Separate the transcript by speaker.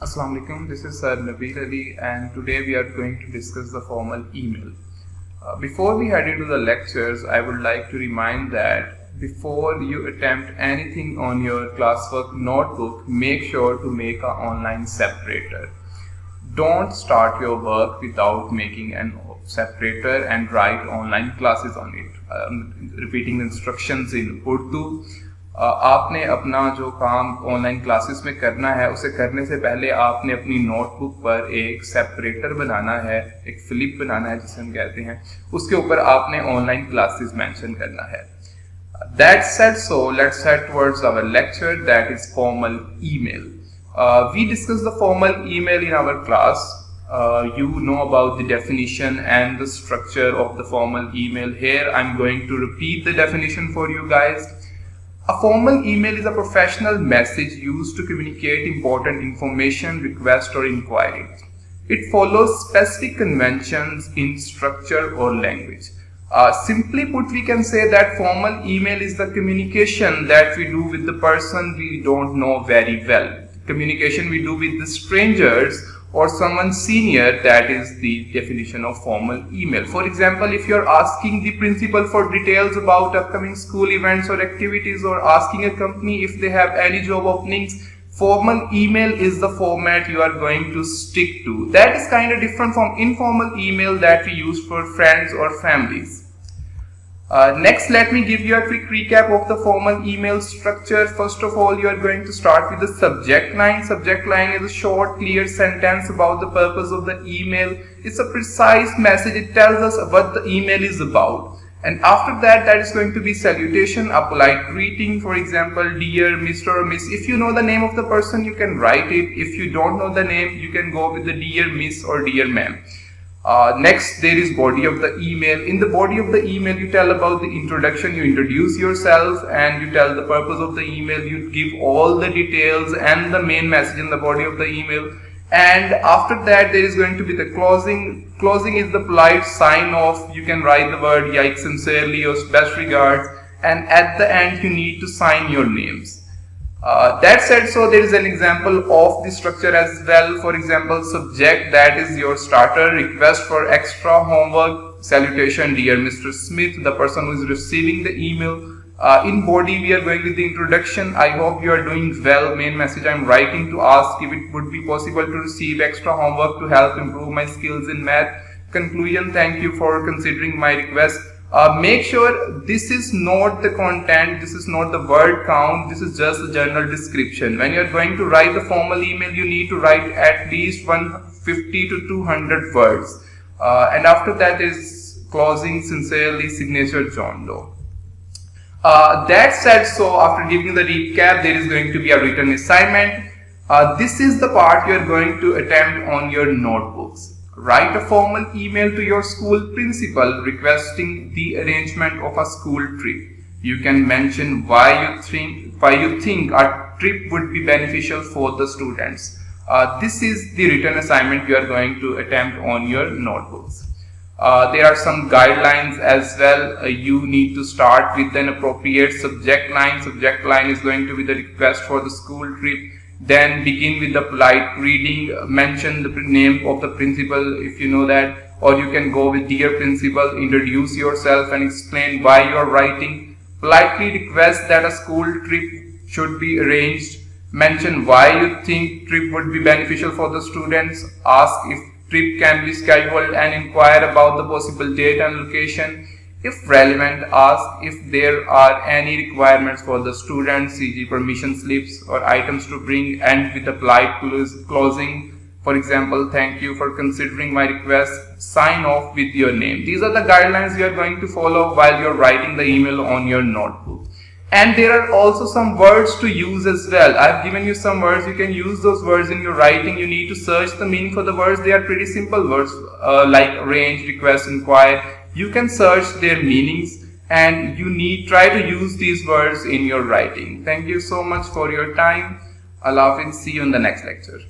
Speaker 1: Assalamu alaikum. This is Sir Nabeel Ali, and today we are going to discuss the formal email. Before we head into the lectures, I would like to remind that before you attempt anything on your classwork notebook, make sure to make an online separator. Don't start your work without making an separator and write online classes on it. Repeating the instructions in Urdu. आपने अपना जो काम online classes में करना है उसे करने से पहले आपने अपनी नोटबुक पर एक सेपरेटर बनाना है, एक फ्लिप बनाना है जिसे हम कहते हैं, उसके ऊपर आपने ऑनलाइन क्लासेस मेंशन करना है. That said, so let's head towards our lecture, that is formal email. We discussed the formal email in our class. You know about the definition and the structure of the formal email. Here I'm going to repeat the definition for you guys. A formal email is a professional message used to communicate important information, request or inquiry. It follows specific conventions in structure or language. Simply put, we can say that formal email is the communication that we do with the person we don't know very well. Communication we do with the strangers or someone senior, that is the definition of formal email. For example, if you're asking the principal for details about upcoming school events or activities, or asking a company if they have any job openings, formal email is the format you are going to stick to. That is kind of different from informal email that we use for friends or families. Next, let me give you a quick recap of the formal email structure. First of all, you are going to start with the subject line. Subject line is a short, clear sentence about the purpose of the email. It's a precise message. It tells us what the email is about. And after that, that is going to be salutation, a polite greeting. For example, dear Mr. or Miss. If you know the name of the person, you can write it. If you don't know the name, you can go with the dear Miss or dear Ma'am. Next, there is body of the email. In the body of the email, you tell about the introduction, you introduce yourself and you tell the purpose of the email. You give all the details and the main message in the body of the email. And after that, there is going to be the closing. Closing is the polite sign off. You can write the word "Yikes sincerely" or "Best regards." And at the end, you need to sign your names. That said, so there is an example of the structure as well. For example, subject, that is your starter, request for extra homework, salutation, dear Mr. Smith, the person who is receiving the email. In body, we are going with the introduction. I hope you are doing well. Main message, I'm writing to ask if it would be possible to receive extra homework to help improve my skills in math. Conclusion, thank you for considering my request. Make sure this is not the content, this is not the word count, this is just a general description. When you are going to write the formal email, you need to write at least 150 to 200 words. And after that is closing, sincerely, signature, John Doe. That said, so after giving the recap, there is going to be a written assignment. This is the part you are going to attempt on your notebooks. Write a formal email to your school principal requesting the arrangement of a school trip. You can mention why you think a trip would be beneficial for the students. This is the written assignment you are going to attempt on your notebooks. There are some guidelines as well. You need to start with an appropriate subject line. Subject line is going to be the request for the school trip. Then begin with the polite greeting, mention the name of the principal if you know that, or you can go with dear principal, introduce yourself and explain why you are writing. Politely request that a school trip should be arranged. Mention why you think trip would be beneficial for the students. Ask if trip can be scheduled and inquire about the possible date and location. If relevant, ask if there are any requirements for the students, e.g. permission slips or items to bring, and with a polite closing. For example, thank you for considering my request. Sign off with your name. These are the guidelines you are going to follow while you are writing the email on your notebook. And there are also some words to use as well. I have given you some words. You can use those words in your writing. You need to search the meaning for the words. They are pretty simple words like arrange, request, inquire. You can search their meanings and you try to use these words in your writing. Thank you so much for your time. Allah Hafiz. See you in the next lecture.